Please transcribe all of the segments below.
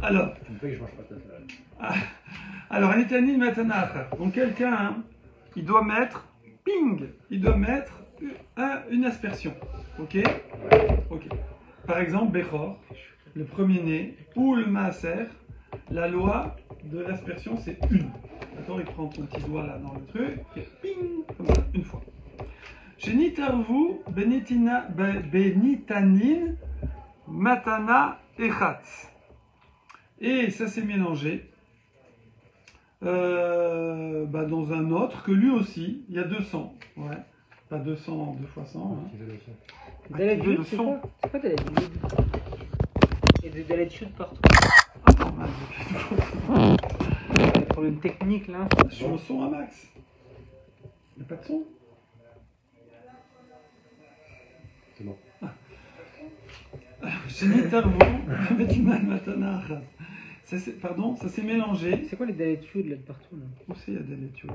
Alors, alors, Anitani Matana. Donc, quelqu'un, hein, il doit mettre, ping, il doit mettre une aspersion. Ok? Ok. Par exemple, Bechor, le premier-né, ou le Maaser, la loi de l'aspersion, c'est une. D'accord? Il prend ton petit doigt là dans le truc, et ping, comme ça, une fois. Chez Nitarvu, Benitanin, Matana, Echatz. Et ça s'est mélangé dans un autre que lui aussi, il y a 200. Ouais. Pas 200, 2 fois 100. Hein. Dalet Jud, c'est quoi? C'est quoi Dalet Jud? Il y a des Dalet Jud partout. Attends, Des problèmes techniques là. je suis en son à max. Il n'y a pas de son. C'est bon. Pardon, ça s'est mélangé. C'est quoi les Dalet Jud là de partout là? Où c'est, il y a des laitues?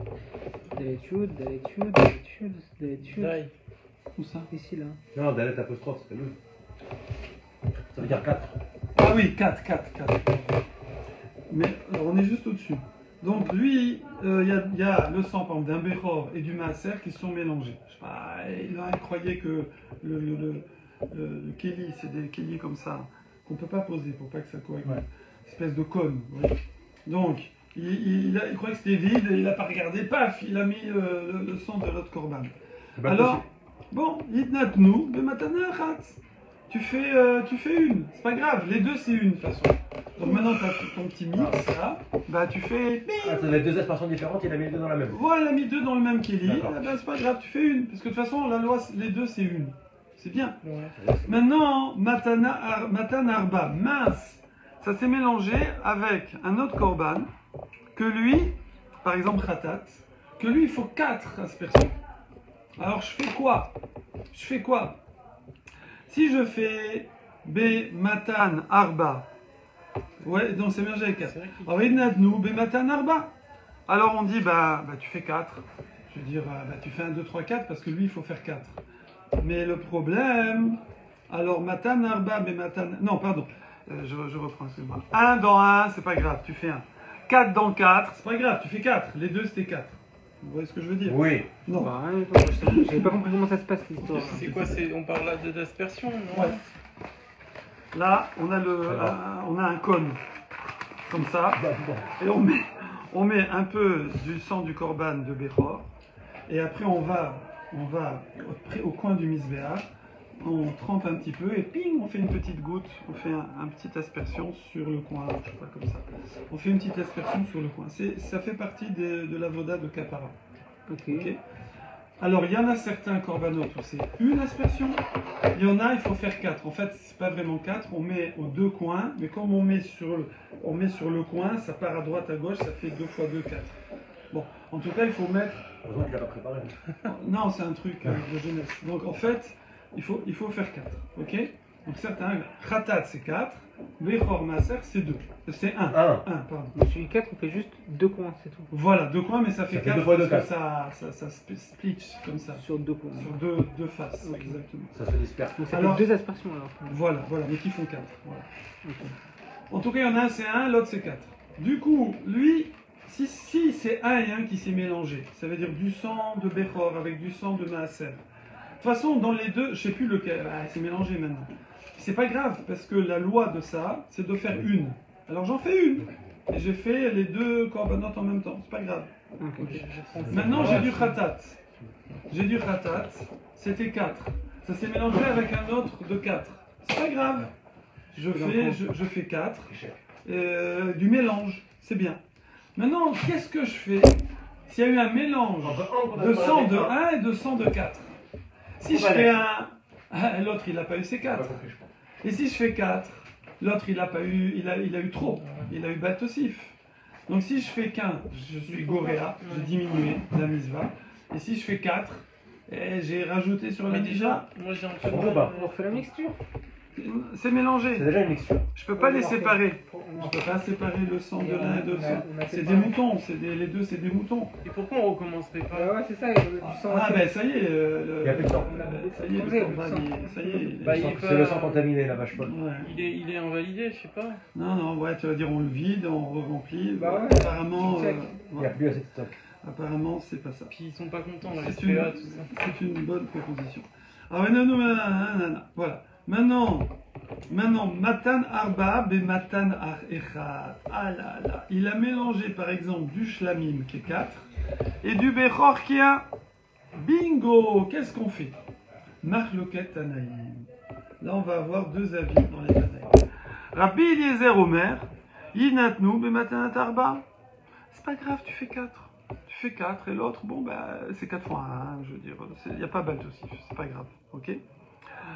Dalet Jud, Dalet Jud, Dalet Jud, Dalet Jud. Où ça? Ici là. Non, Dalet apostrophe, c'est nous. Ça veut dire 4. Ah oui, 4. Mais alors, on est juste au-dessus. Donc lui, il y a le sang par exemple, d'un Bechor et du Maaser qui sont mélangés. Je sais pas, il croyait que le Kéli, c'est des Kéli comme ça, qu'on ne peut pas poser pour pas que ça coagule. Ouais. Espèce de cône. Oui. Donc, il croyait que c'était vide, et il n'a pas regardé, paf, il a mis le sang de l'autre korban. Alors, bon, Yitnatnu, Bematana Achatz. Tu fais une, c'est pas grave, les deux c'est une de toute façon. Donc maintenant tu as ton petit mix là, bah tu fais. Ah, ça va être deux aspersions différentes, il a mis les deux dans la même. Voilà, il a mis deux dans le même Kéli, bah c'est pas grave, tu fais une, parce que de toute façon la loi, les deux c'est une. C'est bien. Ouais. Maintenant, Matan Arba, mince, ça s'est mélangé avec un autre korban, que lui, par exemple Khatat, que lui il faut 4 aspersions. Alors je fais quoi? Si je fais B Matan Arba, ouais, donc c'est mélangé avec 4. Alors, Idnadnu, B Matan Arba. Alors on dit, bah tu fais 4. Je veux dire, tu fais 1, 2, 3, 4, parce que lui, il faut faire 4. Mais le problème, alors Matan Arba, B Matan. Non, pardon, je reprends, excuse-moi. 1 dans 1, c'est pas grave, tu fais 1. 4 dans 4, c'est pas grave, tu fais 4. Les deux, c'était 4. Vous voyez ce que je veux dire? Oui. Non. Bah, j'avais pas compris comment ça se passe l'histoire. C'est quoi? On parle là d'aspersion, non? Ouais. Là, on a un cône, comme ça, et on met un peu du sang du korban de Bechor, et après on va au coin du misbéach, on trempe un petit peu, et ping, on fait une petite goutte, on fait un petit aspersion sur le coin, je sais pas, comme ça. On fait une petite aspersion sur le coin. Ça fait partie de la voda de Kapara. Okay. Alors, il y en a certains korbanot où c'est une aspersion, il y en a, il faut faire 4. En fait, c'est pas vraiment 4, on met aux deux coins, mais comme on met sur le coin, ça part à droite, à gauche, ça fait 2 fois 2, 4. Bon, en tout cas, il faut mettre... Heureusement qu'il l'a pas préparé. Non, c'est un truc de jeunesse. Donc, en fait, il faut faire 4, ok? Donc, certains, Khatat, c'est 4, Bechor Maaser, c'est 2. C'est 1. 1, pardon. Mais celui 4, on fait juste 2 coins, c'est tout. Voilà, 2 coins, mais ça fait 4 parce que ça splitch comme ça. Sur 2 coins. Sur deux faces, okay. Exactement. Ça se disperse. Donc ça fait 2 aspersions alors. Voilà, mais qui font 4. Voilà. Okay. En tout cas, il y en a un, c'est 1, l'autre, c'est 4. Du coup, lui, si c'est 1 et 1 qui s'est mélangé, ça veut dire du sang de Bechor avec du sang de Maaser. De toute façon, dans les deux, je ne sais plus lequel, c'est mélangé maintenant. C'est pas grave, parce que la loi de ça, c'est de faire une. Alors j'en fais une. Et j'ai fait les deux corbanotes en même temps. C'est pas grave. Okay. Maintenant, j'ai du khatat. C'était 4. Ça s'est mélangé avec un autre de 4. C'est pas grave. Je fais 4. Du mélange. C'est bien. Maintenant, qu'est-ce que je fais s'il y a eu un mélange de sang de 1 et de sang de 4? Si je fais un... L'autre, il n'a pas eu ses 4. Et si je fais 4, l'autre, il a eu trop. Il a eu Batosif. Donc si je fais qu'un, je suis Goréa, j'ai diminué la misva. Et si je fais 4, j'ai rajouté sur la déjà. Moi j'ai on refait la mixture. C'est mélangé. C'est déjà une mixture. Je peux pas les séparer. Je peux pas séparer le sang de l'un et de l'autre. on a C'est séparé. des moutons, les deux c'est des moutons. Et pourquoi on recommencerait pas? Ouais, c'est ça, du sang. Ah ben ça y est, Il n'y a plus de sang. ça y est, le corban, ça y est. Bah, il est C'est pas- le sang contaminé, la vache folle. Ouais. Il est invalidé, je sais pas. Non, ouais, tu vas dire on le vide, on remplit. Bah ouais. Apparemment, Tu check. Il n'y a plus assez de stock. apparemment, c'est pas ça. Puis ils sont pas contents, la C'est SPA, tout ça. C'est une bonne proposition. Alors, voilà. Maintenant, Matan Arba be Matan Ar Echad. Ah là là. Il a mélangé par exemple du Shlamim qui est 4 et du Bechor qui est 1. Bingo. Qu'est-ce qu'on fait? Marloket Tanaïm. Là, on va avoir deux avis dans les Tanaïm. Rabbi Eliezer Omer, Yinatnu be Matan Arba. C'est pas grave, tu fais 4. Tu fais 4 et l'autre, bon, bah, c'est 4 fois 1, je veux dire. Il n'y a pas baltosif, c'est pas grave, ok?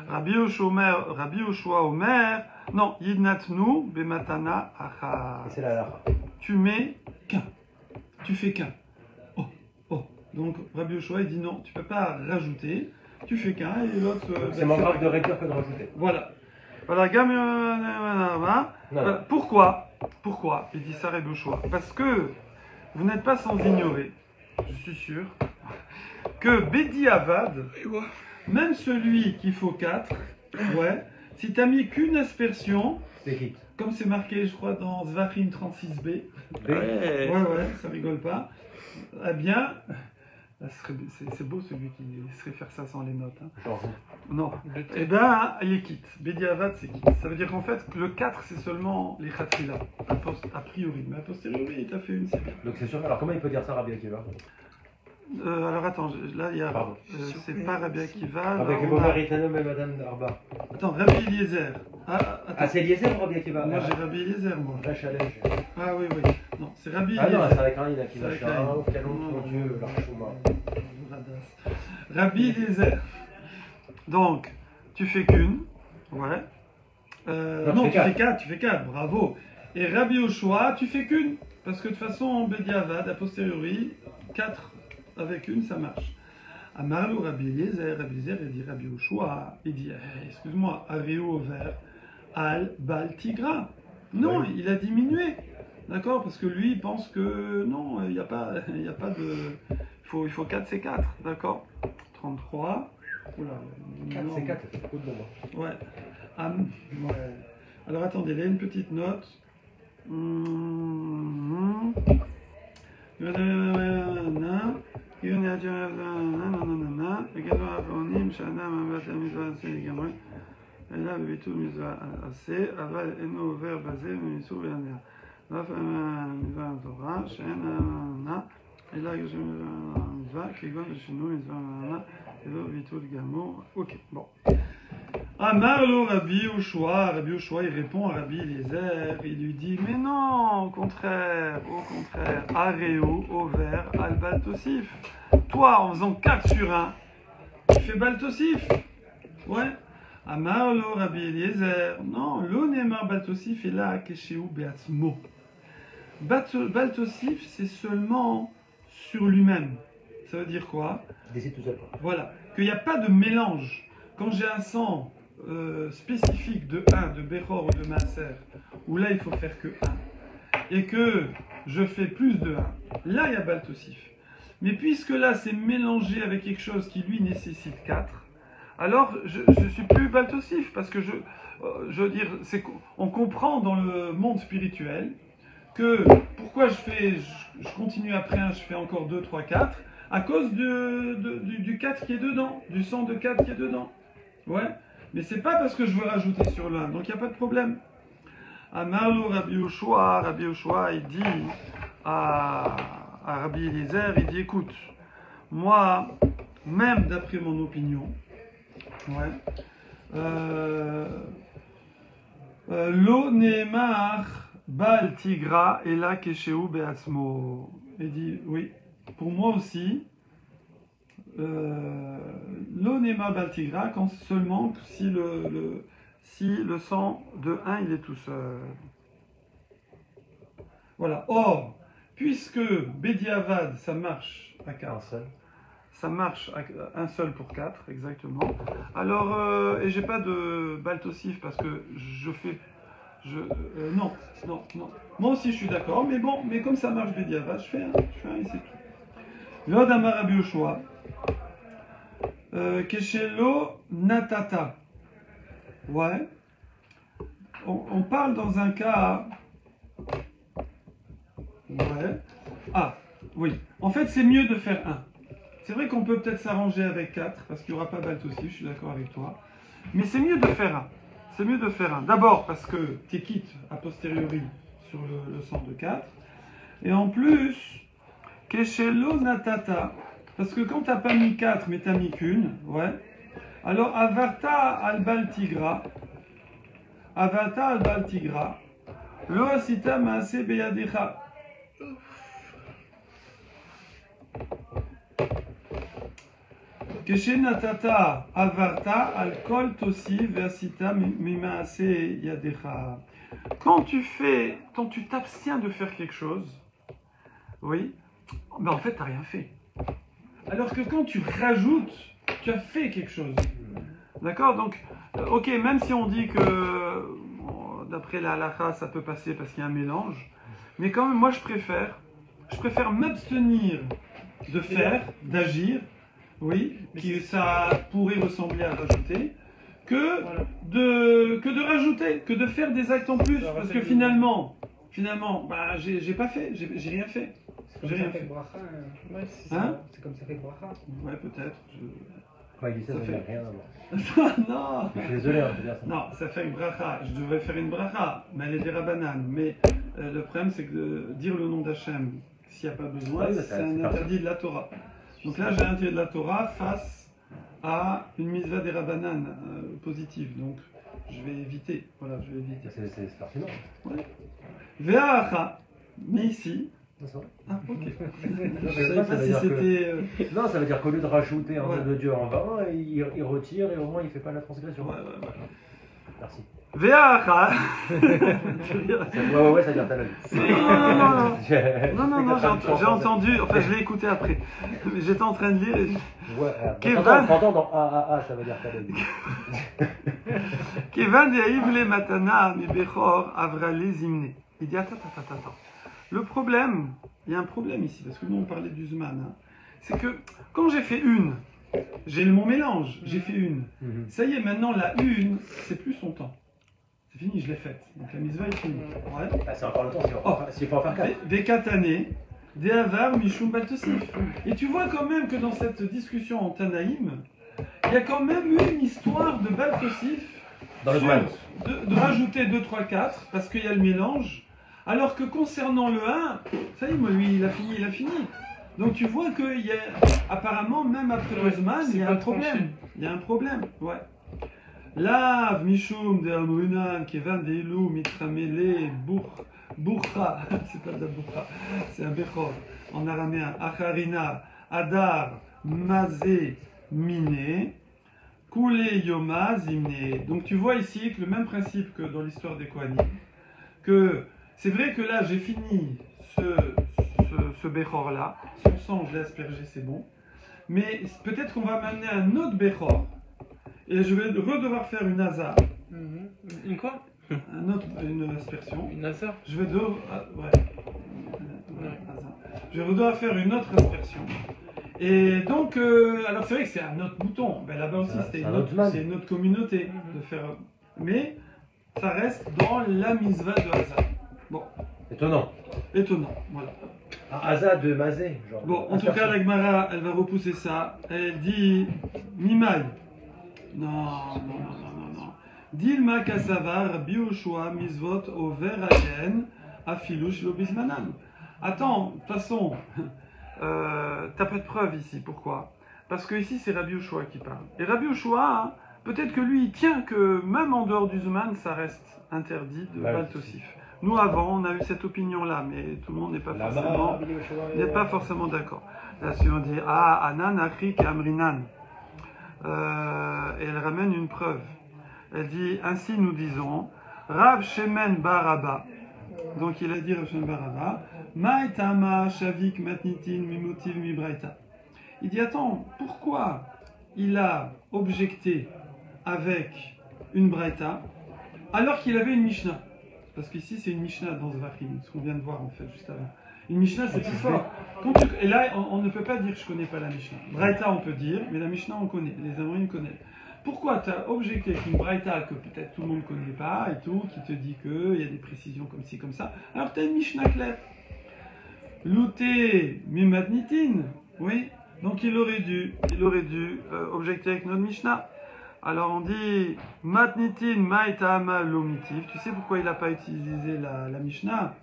Rabbi Yoshua Omer, non, Yidnatnu Bematana Achar. Et c'est la lara. Tu mets qu'un. Tu fais qu'un. Oh, oh. Donc, Rabbi Yoshua, il dit non, tu peux pas rajouter. Tu fais qu'un et l'autre. C'est moins grave de réduire que de rajouter. Voilà. Voilà, gamme. Non. Pourquoi? Il dit ça, Rabbi Yoshua. Parce que vous n'êtes pas sans ignorer, je suis sûr, que Bedi Avad, même celui qu'il faut 4, ouais, si tu n'as mis qu'une aspersion, C'est quitte. comme c'est marqué, je crois, dans Zvachim 36b, B. ouais, ça rigole pas, eh bien, c'est beau celui qui serait faire ça sans les notes. Hein. Genre, Non, Le eh bien, il est quitte. Bedi Avad, c'est quitte. Ça veut dire qu'en fait, le 4, c'est seulement les khatrila, a priori. Mais a posteriori, il t'a fait une, c'est bien. donc c'est sûr. Alors comment il peut dire ça, Rabbi Akiva? Alors attends, là il y a. Pardon. C'est pas Rabbi Akiva. Rabbi là, Akiva, on a- Omer, Itanom et Madame Arba. Attends, Rabbi Eliezer. Ah, Ah, attends. c'est Eliezer ou Rabbi Akiva? Moi j'ai Rabbi Eliezer, moi. Vache à lèche. Ah oui, oui. Non, c'est Rabbi Ah non, Eliezer. c'est avec un il a qui C'est va avec chercher. un. Oh, quel honte, mon Dieu, l'archouma. Rabbi Eliezer. Donc, tu fais qu'une. Ouais. Non, Non, tu fais tu fais 4, bravo. Et Rabbi Yoshua, tu fais qu'une. Parce que de toute façon, en Bediavad, a posteriori, 4 avec une, ça marche. Amarlo Rabbi Eliezer, il dit Rabbi Yoshua, il dit, excuse-moi, Areo over, Al Bal Tigra. Non, Oui. il a diminué. D'accord? Parce que lui, il pense que non, il n'y a pas de. Il faut 4, c'est 4. D'accord? 33. Oula, 4, non. c'est 4, c'est beaucoup de bon. Ouais. Ouais. Alors attendez, il y a une petite note. אלא בביטול מצווה עשה, אבל אינו עובר בזה מאיסור בעליה. ואף מצווה התורה, שאין האמנה, אלא כשם מצווה, כגון לשינוי מצווה האמנה, ולא ביטול גמור. Ok, bon. Amar lo Rabbi Yoshua, il répond à Rabbi Eliezer, il lui dit, mais non, au contraire, Areo, Over, Al Baltosif. Toi, en faisant 4 sur 1, tu fais Baltosif. Ouais. Amar lo Rabbi Eliezer, non, lo Neymar Baltosif est là, Keshéou Beatzmo. Baltosif, c'est seulement sur lui-même. Ça veut dire quoi? Il décide tout seul. Voilà, qu'il n'y a pas de mélange. Quand j'ai un sang spécifique de 1, de Bechor ou de Maaser, où là il faut faire que 1, et que je fais plus de 1, là il y a Baltosif. Mais puisque là c'est mélangé avec quelque chose qui lui nécessite 4, alors je ne suis plus Baltosif, parce que je veux dire, on comprend dans le monde spirituel que pourquoi je continue après 1, je fais encore 2, 3, 4, à cause du 4 qui est dedans, du sang de 4 qui est dedans. Ouais, mais c'est pas parce que je veux rajouter sur l'un, donc il n'y a pas de problème. Amarlo Rabbi Yoshua, il dit à Rabbi Eliezer, il dit écoute, moi, même d'après mon opinion, ouais, lo neemar bal tigra ela kesheu beatzmo. Il dit oui, pour moi aussi. L'onema baltigra quand seulement si le sang de 1 il est tout seul. Voilà. Or, puisque Bediavad ça marche à 4, ça marche à un seul pour 4 exactement. Alors et j'ai pas de baltosif parce que je fais Non, non, non. Moi aussi je suis d'accord, mais bon, mais comme ça marche Bediava, je fais un et c'est tout. L'Od Amar Rabbi Yoshua, Keshelo Natata. Ouais. On parle dans un cas. Ouais. Ah, oui. En fait, c'est mieux de faire un. C'est vrai qu'on peut peut-être s'arranger avec 4, parce qu'il n'y aura pas Balt aussi, je suis d'accord avec toi. Mais c'est mieux de faire un. C'est mieux de faire un. D'abord parce que tu es quitte a posteriori sur le sang de 4. Et en plus, Keshelo Natata. Parce que quand tu n'as pas mis 4, mais tu n'as mis qu'une, ouais. Alors, Avarta al-Baltigra. Avarta al-Baltigra. Lo asita maase beyadecha. Keshenatata avarta al kol tosi ve'asita mimaase yadecha. Quand tu t'abstiens de faire quelque chose, oui, ben en fait, tu n'as rien fait. Alors que quand tu rajoutes, tu as fait quelque chose. D'accord? Donc, ok, même si on dit que, d'après la halakha, ça peut passer parce qu'il y a un mélange, mais quand même, moi, je préfère m'abstenir de faire, d'agir, oui, qui ça pourrait ressembler à rajouter, que de rajouter, que de faire des actes en plus, parce que finalement, bah, j'ai pas fait, j'ai rien fait. C'est comme ça fait le bracha. Ouais, c'est Hein? C'est comme ça fait le bracha. Ouais, peut-être. Quand il dit ça, Ça ça fait- n'a rien à voir. Non. Je suis désolé de dire ça. Non, ça fait une bracha. Je devrais faire une bracha, mais elle est des rabanan. Mais le problème, c'est que de dire le nom d'Hachem, s'il n'y a pas besoin, Oui, c'est un interdit de la Torah. Donc là, j'ai un interdit de la Torah face à une mitzvah des rabanan positive. Donc, je vais éviter. Voilà, je vais éviter. C'est pertinent. Ouais. Ve'acha. Mais ici. C'est vrai. Ah, ok. Je Je savais sais pas ça veut si dire que- c'était. Non, ça veut dire qu'au lieu de rajouter un Ouais. nom de Dieu en vain, il retire et au moins il fait pas la transgression. Ouais, ouais, ouais. Merci. Ve'acha. Ouais, ça veut dire t'as la vie. Non, j'ai entendu, enfin je l'ai écouté après. Mais j'étais en train de lire et. Ouais, Kevin. t'entends dans A, ça veut dire t'as la vie. Kevan yaivle matana mi bechor avrale zimne. Il dit attends. Le problème, il y a un problème ici, parce que nous on parlait du Zman. Hein. C'est que quand j'ai fait une, j'ai mon mélange, j'ai fait une. Ça y est, maintenant la une, c'est plus son temps. C'est fini, je l'ai faite. Donc la mitzvah est finie. Ouais. Ah, c'est encore le temps s'il faut en faire 4. Des katané, des avar, mishum baltosif. Et tu vois quand même que dans cette discussion en Tanaïm, il y a quand même eu une histoire de baltosif. Dans le Zman. De rajouter 2, 3, 4, parce qu'il y a le mélange. Alors que concernant le 1, ça y est, moi, lui, il a fini. Donc tu vois qu'il y a, apparemment, même après le Zman, il y a un problème. Il y a un problème, ouais. Lav, Mishum, de Amunan, Kevan, de Ilou, Mitramele, Burcha, c'est pas de la Burcha, c'est un Bechor, en araméen, Acharina, Adar, Mazé, Miné, Koulé, Yoma, Zimné. Donc tu vois ici que le même principe que dans l'histoire des Kohanim, que c'est vrai que là j'ai fini ce Bechor là, son sang je l'ai aspergé, c'est bon, mais peut-être qu'on va m'amener un autre Bechor. Et je vais devoir faire une asa. Une quoi? Une aspersion. Une Nasser? Je vais devoir. Je vais devoir faire une autre aspersion. Et donc, alors c'est vrai que c'est un autre bouton. Ben, là-bas aussi, c'est une autre communauté de faire. Mais ça reste dans la mitzvah de Hazan. Bon. Étonnant. Voilà. Asa de Mazé, genre. Bon, en tout cas, la Gemara, elle va repousser ça. Elle dit Mimai. Non. Dilma Kassavar, Bioshua, Misvot, Over, Ayen, Afilouch, Lobismanan. Attends, de toute façon, t'as pas de preuve ici. Pourquoi? Parce que ici, c'est Rabbi Yoshua qui parle. Et Rabbi Yoshua, hein, peut-être que lui, il tient que même en dehors du Zman, ça reste interdit de Baltosif. Nous, avant, on a eu cette opinion-là, mais tout le monde n'est pas forcément d'accord. Là, si on dit Anan, Achrik et Amrinan. Et elle ramène une preuve. Elle dit, ainsi nous disons, Rav Shemen Baraba. Donc il a dit Rav Shemen Baraba, Maïtama Shavik Matnitin Mimotiv Mibraita. Il dit, attends, pourquoi il a objecté avec une Braïta alors qu'il avait une Mishnah? parce qu'ici c'est une Mishnah dans Zvachim, ce qu'on vient de voir en fait juste avant. Une Mishnah c'est plus fort. Et là on ne peut pas dire je connais pas la Mishnah. Braïta on peut dire, mais la Mishnah on connaît, les Amorim connaissent. Pourquoi tu as objecté qu'une Braïta que peut-être tout le monde ne connaît pas et tout, qui te dit qu'il y a des précisions comme ci, comme ça, alors tu as une Mishnah claire. Louté mimatnitin, oui, donc il aurait dû objecter avec notre Mishnah. Alors on dit matnitin maïtama lomitiv. Tu sais pourquoi il n'a pas utilisé la Mishnah?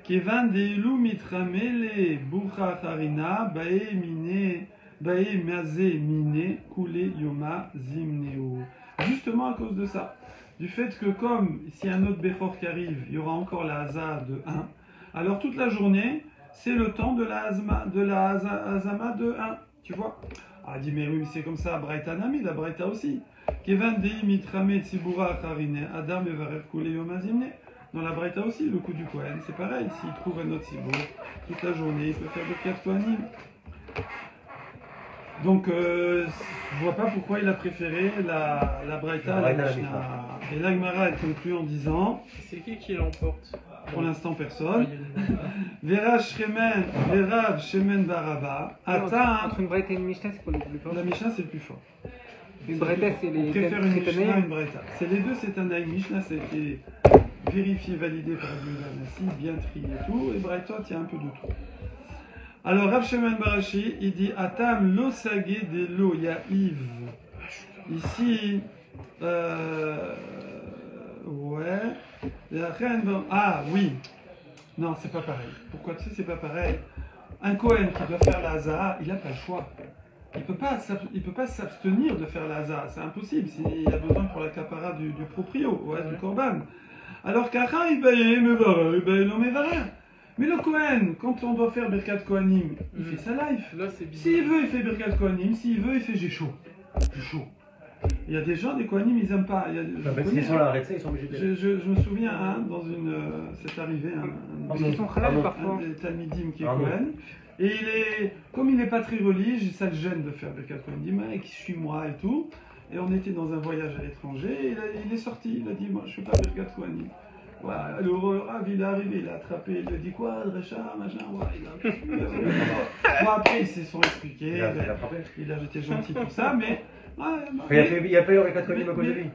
Kevan de lumitramele bucha harina bae mine bae maze mine kule yoma zimneo. Justement à cause de ça, du fait que comme s'il y a un autre Bechor qui arrive, il y aura encore la Haza de 1. Alors toute la journée, c'est le temps de la Azama de 1. Tu vois? Ah, dit mais oui, c'est comme ça, Braïta Nami, la Braïta aussi. Kevan dei mitrame tzibura charine, Adam evarer kule yoma zimne. Dans la Braïta aussi, le coup du Kohen, c'est pareil. S'il trouve un autre Sibour, toute la journée, il peut faire de 4 Kohanim. Donc, je vois pas pourquoi il a préféré la Braïta à la Mishnah. Et là, Gemara, elle conclut en disant... C'est qui l'emporte? Pour l'instant, personne. Verav Shemen Baraba. Entre une Braïta et une Mishnah, c'est quoi le plus fort? La Mishnah, c'est le plus fort. Une Braïta, c'est les... On préfère une Mishnah à une Braïta. C'est les deux, c'est un Aïm. Mishnah, ça a été vérifié, validé par Abdul Nassi, bien trié et tout. Et Braïta, il y a un peu de tout. Alors, Rav Shemen Barashi, il dit Atam lo sagé de lo ya'iv. Ici, ouais. Ah oui. Non, c'est pas pareil. Pourquoi tu sais, c'est pas pareil. Un Kohen qui doit faire la Hazara, il n'a pas le choix. Il peut pas s'abstenir de faire la Hazara. C'est impossible. Il y a besoin pour la capara du proprio, ouais, du korban. Alors qu'Acha, il baille l'homme mais le Kohen, quand on doit faire Birkat Kohanim, il fait sa life. S'il veut, il fait Birkat Kohanim. S'il veut, il fait j'ai chaud. J'ai chaud. Il y a des gens, des Kohanim, ils n'aiment pas. S'ils sont là, arrêtés, ils sont obligés de... Je me souviens, dans une... c'est arrivé, Ils sont halal parfois. Un des Talmidim qui est Kohen. Et comme il n'est pas très religieux, ça le gêne de faire Birkat Kohanim. Il dit, mec, suis-moi et tout. Et on était dans un voyage à l'étranger. Et il est sorti, il a dit, moi, je ne fais pas Birkat Kohanim. Ouais, le Rav, il est arrivé, il a attrapé, il a dit quoi, Dresha, machin, ouais, bon, après, ils se sont expliqués, il a été gentil, tout ça, mais... Il n'y a pas eu Birkat Kohanim à cause de lui.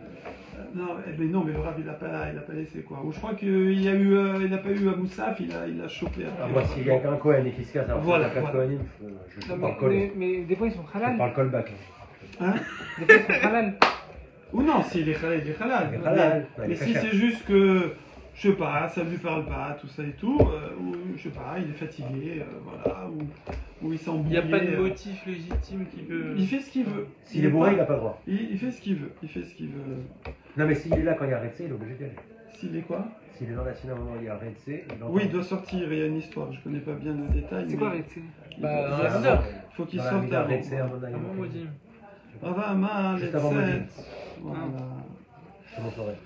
Non, mais le Rav, il n'a pas laissé, quoi. Ou je crois qu'il n'a pas eu à Moussaf, il a chopé après. Moi, s'il y a qu'un Kohen et qui se casse, alors voilà, Birkat Kohanim, je parle col. Mais des fois, ils sont halal. Je parle callback. Hein? Des fois, ils sont halal. Ou non, s'il est halal, il est halal. Mais si c'est juste que... je sais pas, ça ne lui parle pas, tout ça et tout, ou je sais pas, il est fatigué, voilà, ou il s'embrouille. Il n'y a pas de motif légitime qui peut... Il fait ce qu'il veut. S'il est bourré, il n'a pas le droit. Il fait ce qu'il veut, il fait ce qu'il veut. Non mais s'il est là quand il y a Retsé, il est obligé d'y aller. S'il est quoi? S'il est dans la scène à un moment où il y a Retsé... Oui, il doit sortir, il y a une histoire, je connais pas bien le détail. C'est quoi Retsé? Bah, un Retsé. Il faut qu'il sorte avant. Retsé, Comment on dit? Juste avant Modin. Voilà. Je te montrerai.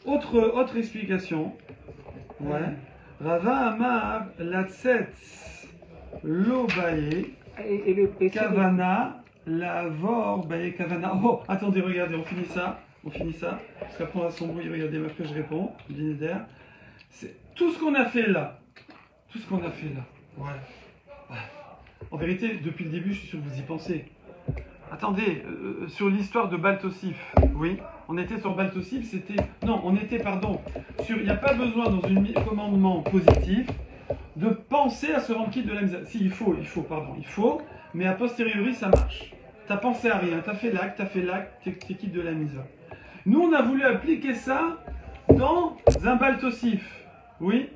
Autre explication. Ouais. Rava Amar Latsetz Lo Baye Kavana Lavor Baye Kavana. Oh, attendez, regardez, on finit ça. Parce qu'après on va s'embrouiller, regardez, mais après je réponds. C'est tout ce qu'on a fait là. Ouais. En vérité, depuis le début, je suis sûr que vous y pensez. Attendez, sur l'histoire de Baltosif, oui, on était sur Baltosif, sur, il n'y a pas besoin dans un commandement positif de penser à se rendre quitte de la misère. Si, il faut, mais a posteriori, ça marche. T'as pensé à rien, t'as fait l'acte, t'es quitte de la misère. Nous, on a voulu appliquer ça dans un Baltosif, oui,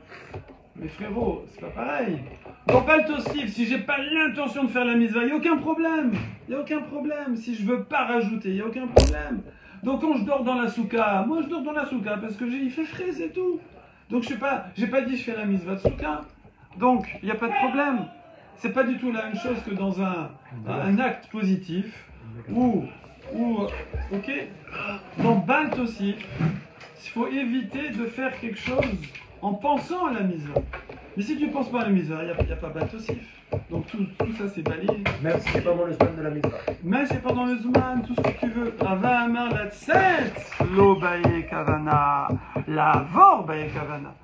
mais frérot, c'est pas pareil. Dans Baltosif, si j'ai pas l'intention de faire la mitzvah, il n'y a aucun problème. Si je veux pas rajouter, il n'y a aucun problème. Donc quand je dors dans la souka, moi je dors dans la souka parce que il fait frais, c'est tout. Donc j'ai pas dit je fais la mitzvah de souka. Donc il n'y a pas de problème. C'est pas du tout la même chose que dans un acte positif ok. Dans Baltosif, il faut éviter de faire quelque chose en pensant à la mitzvah. Mais si tu ne penses pas à la mitzvah, il n'y a pas Baltosif. Donc tout ça c'est balayé. Même si c'est pas moi le span de la mitzvah. Mais c'est pendant le Zman, tout ce que tu veux. Rava Amar la tset, lo baye kavana, la vor baye kavana.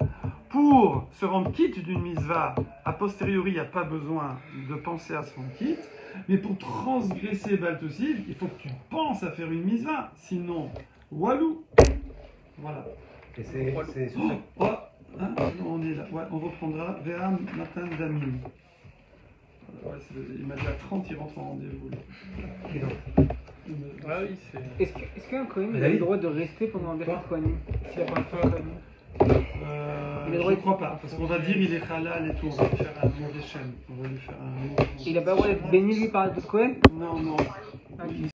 Pour se rendre quitte d'une mitzvah, a posteriori, il n'y a pas besoin de penser à se rendre quitte. Mais pour transgresser Baltosif, il faut que tu penses à faire une mitzvah. Sinon, walou. Voilà. Et c'est sur ça. Oh, hein, on est là. Ouais, on reprendra. Ve'am Matan Damim. Ouais, il m'a dit à 30, il rentre en rendez-vous. Là. Ah oui, c'est. Est-ce qu'un Kohen Mais a le David. droit de rester pendant un Birkat Kohanim s'il n'a pas fait un Kohanim? Je ne crois pas, parce qu'on va dire il est halal et tout, on va lui faire un mauvais chaîne. On va lui faire un mauvais. Il n'a pas le droit d'être béni lui par d'autres Kohen? Non, non. Ah, ok.